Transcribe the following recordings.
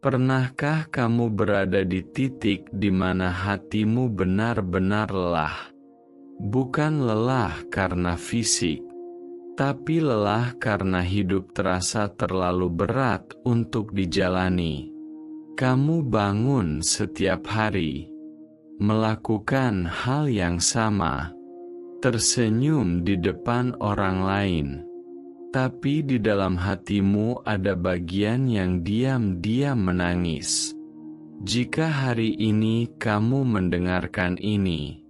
Pernahkah kamu berada di titik di mana hatimu benar-benar lelah? Bukan lelah karena fisik, tapi lelah karena hidup terasa terlalu berat untuk dijalani. Kamu bangun setiap hari, melakukan hal yang sama, tersenyum di depan orang lain. Tapi di dalam hatimu ada bagian yang diam-diam menangis. Jika hari ini kamu mendengarkan ini,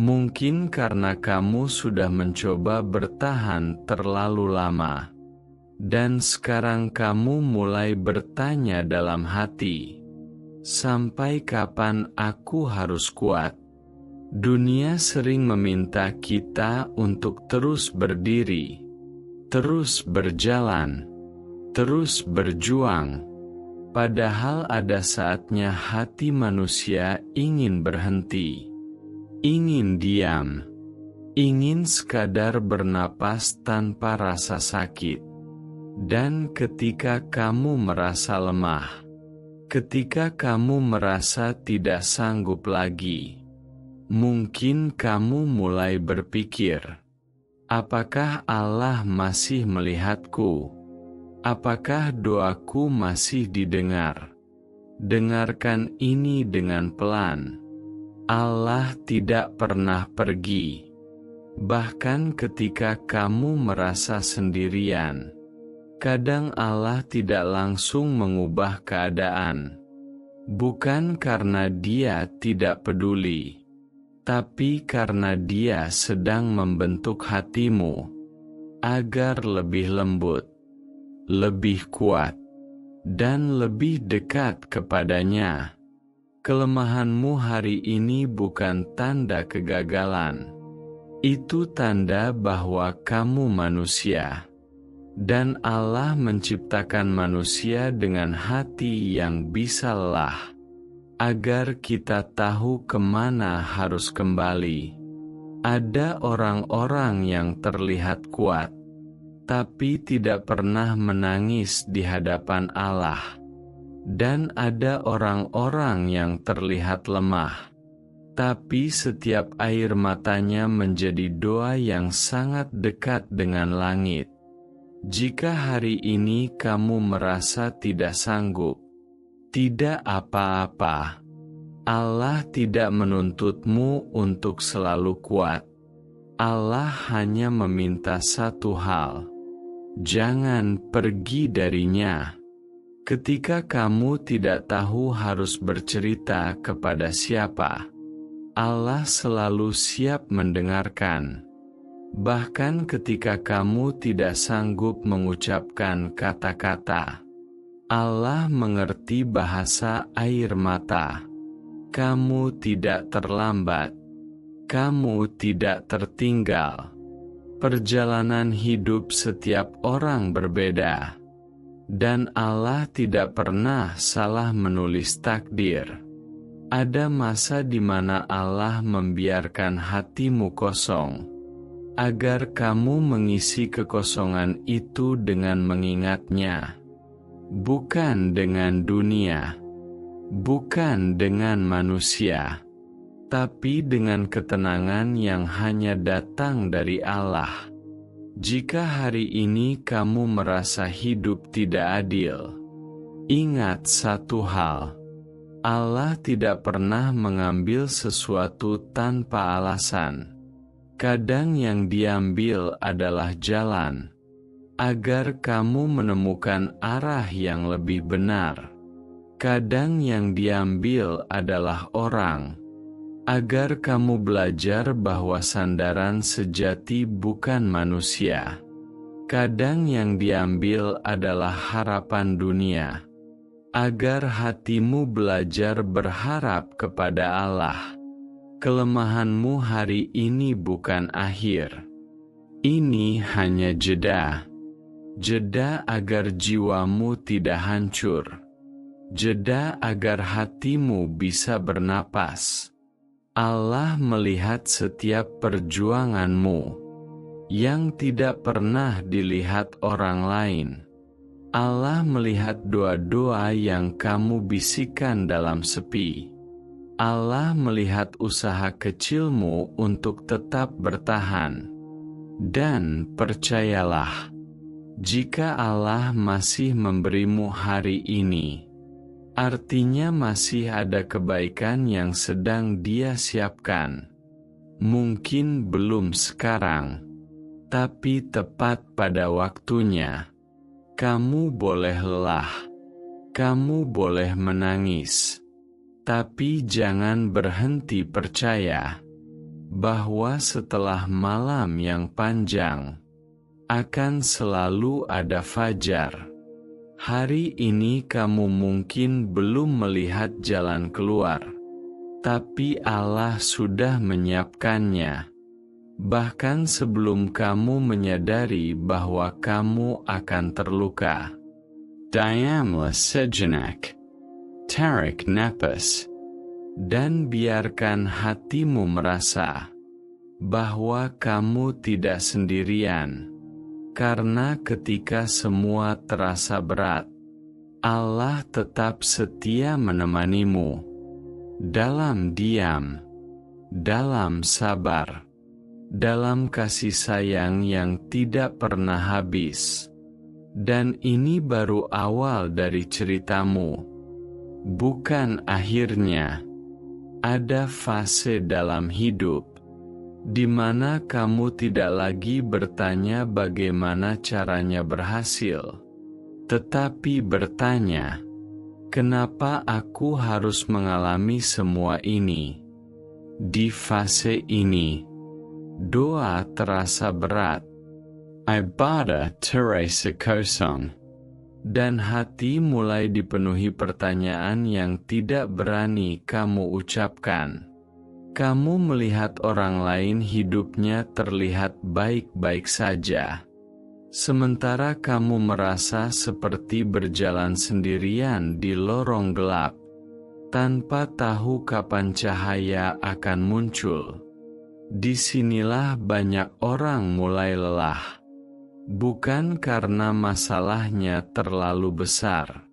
mungkin karena kamu sudah mencoba bertahan terlalu lama, dan sekarang kamu mulai bertanya dalam hati, sampai kapan aku harus kuat? Dunia sering meminta kita untuk terus berdiri, terus berjalan, terus berjuang, padahal ada saatnya hati manusia ingin berhenti, ingin diam, ingin sekadar bernapas tanpa rasa sakit. Dan ketika kamu merasa lemah, ketika kamu merasa tidak sanggup lagi, mungkin kamu mulai berpikir, apakah Allah masih melihatku? Apakah doaku masih didengar? Dengarkan ini dengan pelan. Allah tidak pernah pergi. Bahkan ketika kamu merasa sendirian, kadang Allah tidak langsung mengubah keadaan. Bukan karena Dia tidak peduli, tapi karena Dia sedang membentuk hatimu agar lebih lembut, lebih kuat, dan lebih dekat kepadanya. Kelemahanmu hari ini bukan tanda kegagalan. Itu tanda bahwa kamu manusia, dan Allah menciptakan manusia dengan hati yang bisa lelah, agar kita tahu kemana harus kembali. Ada orang-orang yang terlihat kuat, tapi tidak pernah menangis di hadapan Allah. Dan ada orang-orang yang terlihat lemah, tapi setiap air matanya menjadi doa yang sangat dekat dengan langit. Jika hari ini kamu merasa tidak sanggup, tidak apa-apa. Allah tidak menuntutmu untuk selalu kuat. Allah hanya meminta satu hal: jangan pergi darinya. Ketika kamu tidak tahu harus bercerita kepada siapa, Allah selalu siap mendengarkan. Bahkan ketika kamu tidak sanggup mengucapkan kata-kata, Allah mengerti bahasa air mata. Kamu tidak terlambat. Kamu tidak tertinggal. Perjalanan hidup setiap orang berbeda, dan Allah tidak pernah salah menulis takdir. Ada masa di mana Allah membiarkan hatimu kosong, agar kamu mengisi kekosongan itu dengan mengingatnya. Bukan dengan dunia, bukan dengan manusia, tapi dengan ketenangan yang hanya datang dari Allah. Jika hari ini kamu merasa hidup tidak adil, ingat satu hal: Allah tidak pernah mengambil sesuatu tanpa alasan. Kadang yang diambil adalah jalan, agar kamu menemukan arah yang lebih benar. Kadang yang diambil adalah orang, agar kamu belajar bahwa sandaran sejati bukan manusia. Kadang yang diambil adalah harapan dunia, agar hatimu belajar berharap kepada Allah. Kelemahanmu hari ini bukan akhir. Ini hanya jeda. Jeda agar jiwamu tidak hancur. Jeda agar hatimu bisa bernapas. Allah melihat setiap perjuanganmu yang tidak pernah dilihat orang lain. Allah melihat doa-doa yang kamu bisikkan dalam sepi. Allah melihat usaha kecilmu untuk tetap bertahan. Dan percayalah, jika Allah masih memberimu hari ini, artinya masih ada kebaikan yang sedang Dia siapkan. Mungkin belum sekarang, tapi tepat pada waktunya. Kamu boleh lelah, kamu boleh menangis, tapi jangan berhenti percaya bahwa setelah malam yang panjang, akan selalu ada fajar. Hari ini kamu mungkin belum melihat jalan keluar, tapi Allah sudah menyiapkannya. Bahkan sebelum kamu menyadari bahwa kamu akan terluka. Diamlah sejenak, tarik napas, dan biarkan hatimu merasa bahwa kamu tidak sendirian. Karena ketika semua terasa berat, Allah tetap setia menemanimu. Dalam diam, dalam sabar, dalam kasih sayang yang tidak pernah habis. Dan ini baru awal dari ceritamu, bukan akhirnya. Ada fase dalam hidup di mana kamu tidak lagi bertanya bagaimana caranya berhasil, tetapi bertanya, kenapa aku harus mengalami semua ini? Di fase ini, doa terasa berat, ibadah terasa kosong, dan hati mulai dipenuhi pertanyaan yang tidak berani kamu ucapkan. Kamu melihat orang lain hidupnya terlihat baik-baik saja, sementara kamu merasa seperti berjalan sendirian di lorong gelap, tanpa tahu kapan cahaya akan muncul. Disinilah banyak orang mulai lelah, bukan karena masalahnya terlalu besar,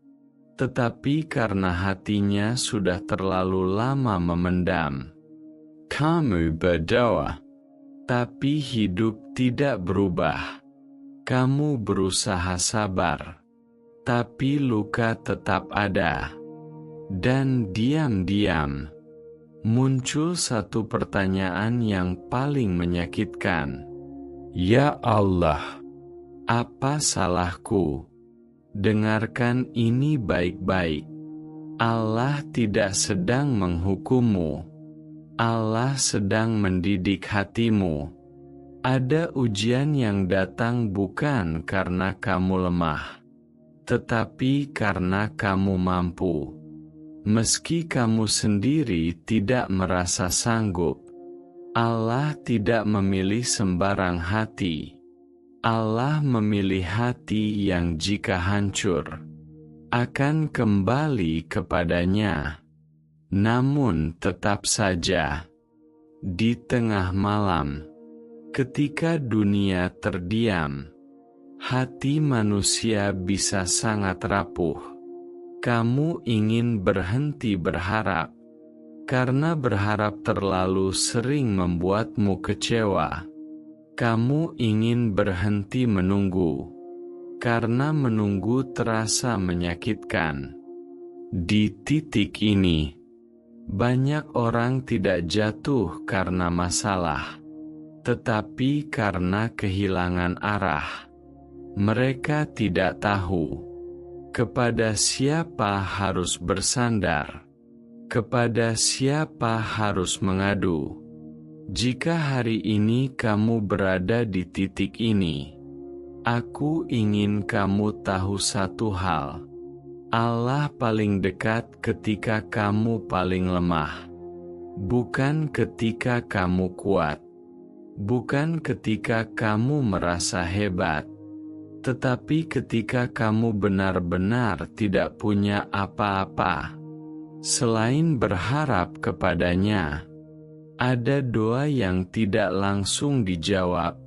tetapi karena hatinya sudah terlalu lama memendam. Kamu berdoa, tapi hidup tidak berubah. Kamu berusaha sabar, tapi luka tetap ada. Dan diam-diam, muncul satu pertanyaan yang paling menyakitkan. Ya Allah, apa salahku? Dengarkan ini baik-baik. Allah tidak sedang menghukummu. Allah sedang mendidik hatimu. Ada ujian yang datang bukan karena kamu lemah, tetapi karena kamu mampu. Meski kamu sendiri tidak merasa sanggup, Allah tidak memilih sembarang hati. Allah memilih hati yang jika hancur, akan kembali kepadanya. Namun tetap saja, di tengah malam, ketika dunia terdiam, hati manusia bisa sangat rapuh. Kamu ingin berhenti berharap, karena berharap terlalu sering membuatmu kecewa. Kamu ingin berhenti menunggu, karena menunggu terasa menyakitkan. Di titik ini, banyak orang tidak jatuh karena masalah, tetapi karena kehilangan arah. Mereka tidak tahu kepada siapa harus bersandar, kepada siapa harus mengadu. Jika hari ini kamu berada di titik ini, aku ingin kamu tahu satu hal. Allah paling dekat ketika kamu paling lemah, bukan ketika kamu kuat, bukan ketika kamu merasa hebat, tetapi ketika kamu benar-benar tidak punya apa-apa selain berharap kepadanya. Ada doa yang tidak langsung dijawab,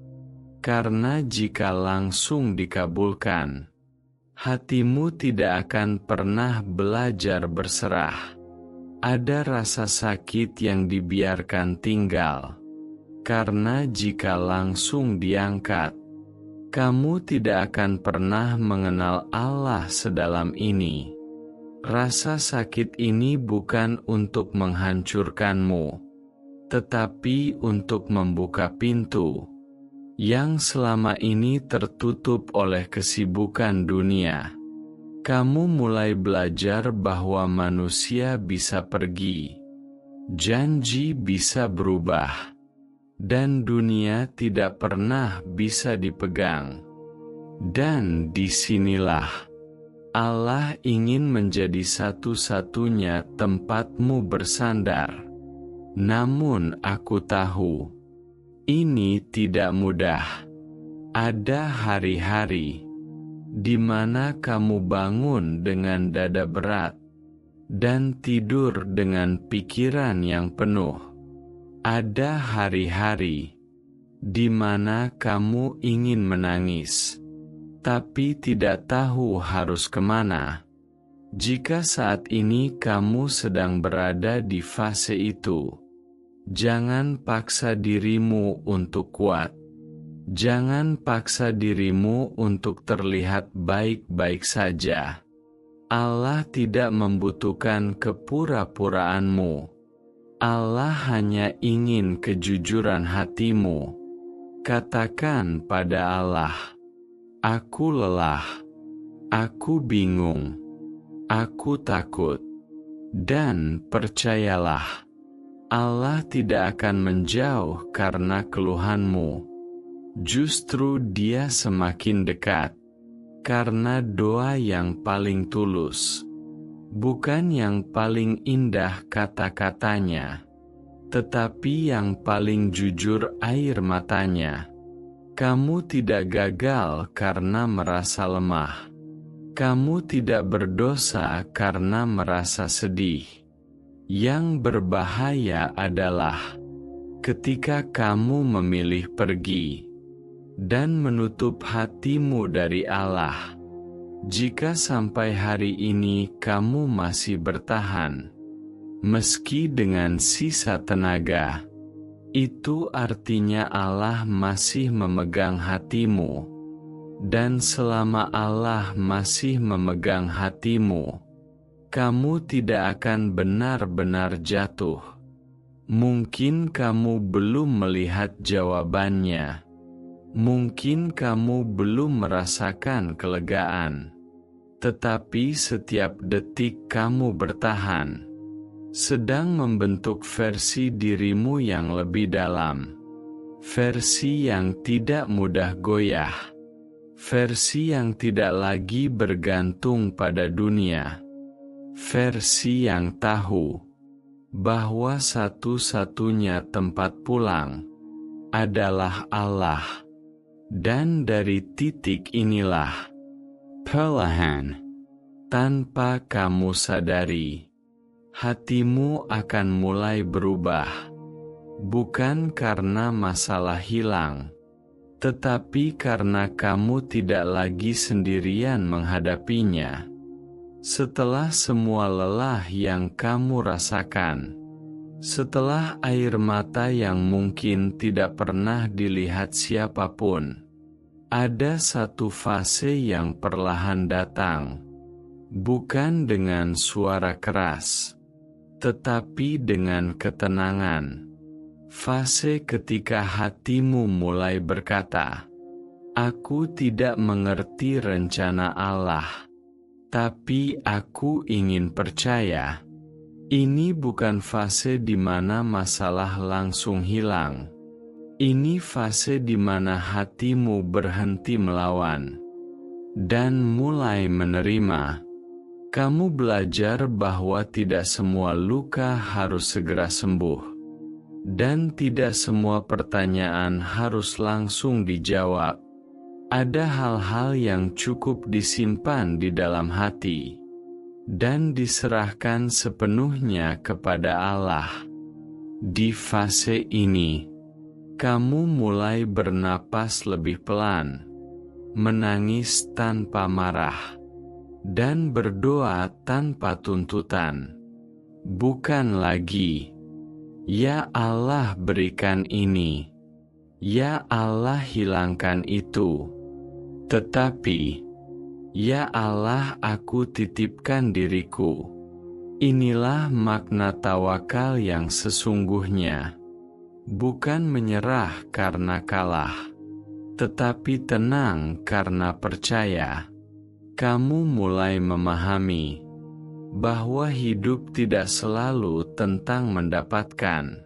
karena jika langsung dikabulkan, Hatimu tidak akan pernah belajar berserah. Ada rasa sakit yang dibiarkan tinggal, karena jika langsung diangkat, kamu tidak akan pernah mengenal Allah sedalam ini. Rasa sakit ini bukan untuk menghancurkanmu, tetapi untuk membuka pintu yang selama ini tertutup oleh kesibukan dunia. Kamu mulai belajar bahwa manusia bisa pergi, janji bisa berubah, dan dunia tidak pernah bisa dipegang. Dan disinilah Allah ingin menjadi satu-satunya tempatmu bersandar. Namun aku tahu, ini tidak mudah. Ada hari-hari di mana kamu bangun dengan dada berat dan tidur dengan pikiran yang penuh. Ada hari-hari di mana kamu ingin menangis, tapi tidak tahu harus kemana. Jika saat ini kamu sedang berada di fase itu, jangan paksa dirimu untuk kuat. Jangan paksa dirimu untuk terlihat baik-baik saja. Allah tidak membutuhkan kepura-puraanmu. Allah hanya ingin kejujuran hatimu. Katakan pada Allah, "Aku lelah, aku bingung, aku takut." Dan percayalah, Allah tidak akan menjauh karena keluhanmu. Justru Dia semakin dekat, karena doa yang paling tulus, bukan yang paling indah kata-katanya, tetapi yang paling jujur air matanya. Kamu tidak gagal karena merasa lemah. Kamu tidak berdosa karena merasa sedih. Yang berbahaya adalah ketika kamu memilih pergi dan menutup hatimu dari Allah. Jika sampai hari ini kamu masih bertahan, meski dengan sisa tenaga, itu artinya Allah masih memegang hatimu. Dan selama Allah masih memegang hatimu, kamu tidak akan benar-benar jatuh. Mungkin kamu belum melihat jawabannya. Mungkin kamu belum merasakan kelegaan. Tetapi setiap detik kamu bertahan, sedang membentuk versi dirimu yang lebih dalam. Versi yang tidak mudah goyah. Versi yang tidak lagi bergantung pada dunia. Versi yang tahu bahwa satu-satunya tempat pulang adalah Allah. Dan dari titik inilah, perlahan, tanpa kamu sadari, hatimu akan mulai berubah. Bukan karena masalah hilang, tetapi karena kamu tidak lagi sendirian menghadapinya. Setelah semua lelah yang kamu rasakan, setelah air mata yang mungkin tidak pernah dilihat siapapun, ada satu fase yang perlahan datang, bukan dengan suara keras, tetapi dengan ketenangan. Fase ketika hatimu mulai berkata, "Aku tidak mengerti rencana Allah, tapi aku ingin percaya." Ini bukan fase di mana masalah langsung hilang. Ini fase di mana hatimu berhenti melawan dan mulai menerima. Kamu belajar bahwa tidak semua luka harus segera sembuh, dan tidak semua pertanyaan harus langsung dijawab. Ada hal-hal yang cukup disimpan di dalam hati dan diserahkan sepenuhnya kepada Allah. Di fase ini, kamu mulai bernapas lebih pelan, menangis tanpa marah, dan berdoa tanpa tuntutan. Bukan lagi, "Ya Allah, berikan ini. Ya Allah, hilangkan itu." Tetapi, "Ya Allah, aku titipkan diriku." Inilah makna tawakal yang sesungguhnya. Bukan menyerah karena kalah, tetapi tenang karena percaya. Kamu mulai memahami bahwa hidup tidak selalu tentang mendapatkan.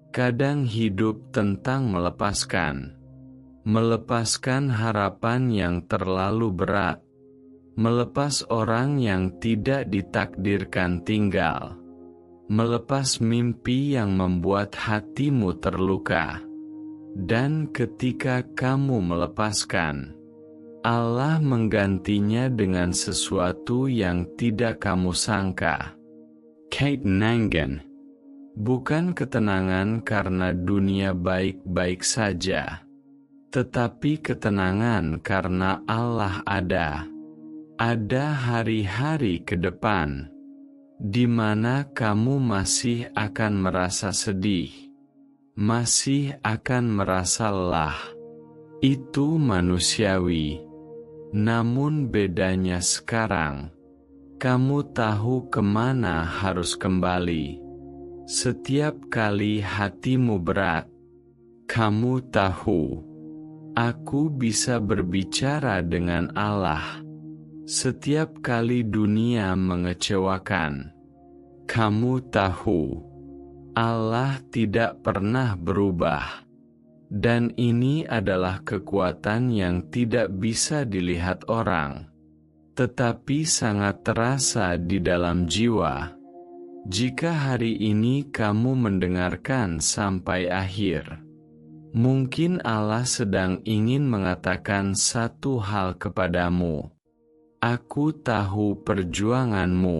Kadang hidup tentang melepaskan. Melepaskan harapan yang terlalu berat. Melepas orang yang tidak ditakdirkan tinggal. Melepas mimpi yang membuat hatimu terluka. Dan ketika kamu melepaskan, Allah menggantinya dengan sesuatu yang tidak kamu sangka. Kate Nangan. Bukan ketenangan karena dunia baik-baik saja, tetapi ketenangan karena Allah ada. Ada hari-hari ke depan, di mana kamu masih akan merasa sedih, masih akan merasa lelah. Itu manusiawi. Namun bedanya sekarang, kamu tahu kemana harus kembali. Setiap kali hatimu berat, kamu tahu, aku bisa berbicara dengan Allah. Setiap kali dunia mengecewakan, kamu tahu, Allah tidak pernah berubah. Dan ini adalah kekuatan yang tidak bisa dilihat orang, tetapi sangat terasa di dalam jiwa. Jika hari ini kamu mendengarkan sampai akhir, mungkin Allah sedang ingin mengatakan satu hal kepadamu. Aku tahu perjuanganmu.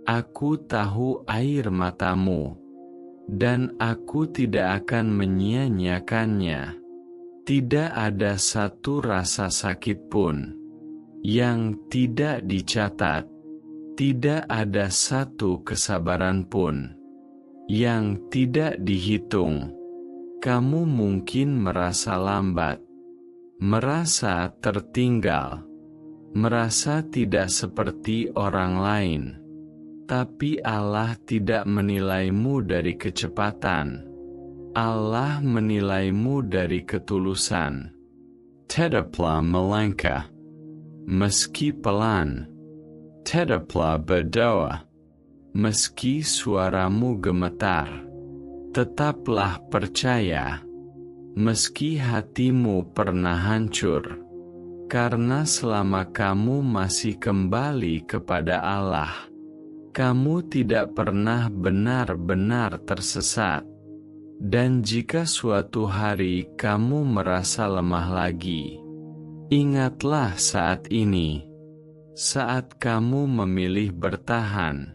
Aku tahu air matamu. Dan aku tidak akan menyia-nyiakannya. Tidak ada satu rasa sakit pun yang tidak dicatat. Tidak ada satu kesabaran pun yang tidak dihitung. Kamu mungkin merasa lambat, merasa tertinggal, merasa tidak seperti orang lain. Tapi Allah tidak menilaimu dari kecepatan. Allah menilaimu dari ketulusan. Tetaplah melangkah, meski pelan. Tetaplah berdoa, meski suaramu gemetar. Tetaplah percaya, meski hatimu pernah hancur. Karena selama kamu masih kembali kepada Allah, kamu tidak pernah benar-benar tersesat. Dan jika suatu hari kamu merasa lemah lagi, ingatlah saat ini. Saat kamu memilih bertahan,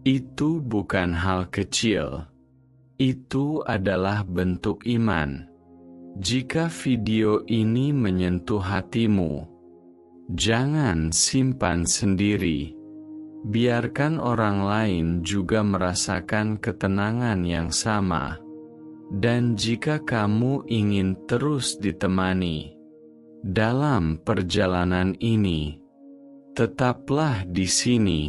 itu bukan hal kecil. Itu adalah bentuk iman. Jika video ini menyentuh hatimu, jangan simpan sendiri. Biarkan orang lain juga merasakan ketenangan yang sama. Dan jika kamu ingin terus ditemani dalam perjalanan ini, tetaplah di sini.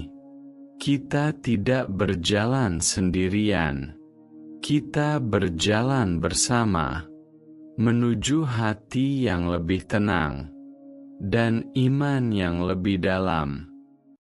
Kita tidak berjalan sendirian. Kita berjalan bersama menuju hati yang lebih tenang dan iman yang lebih dalam.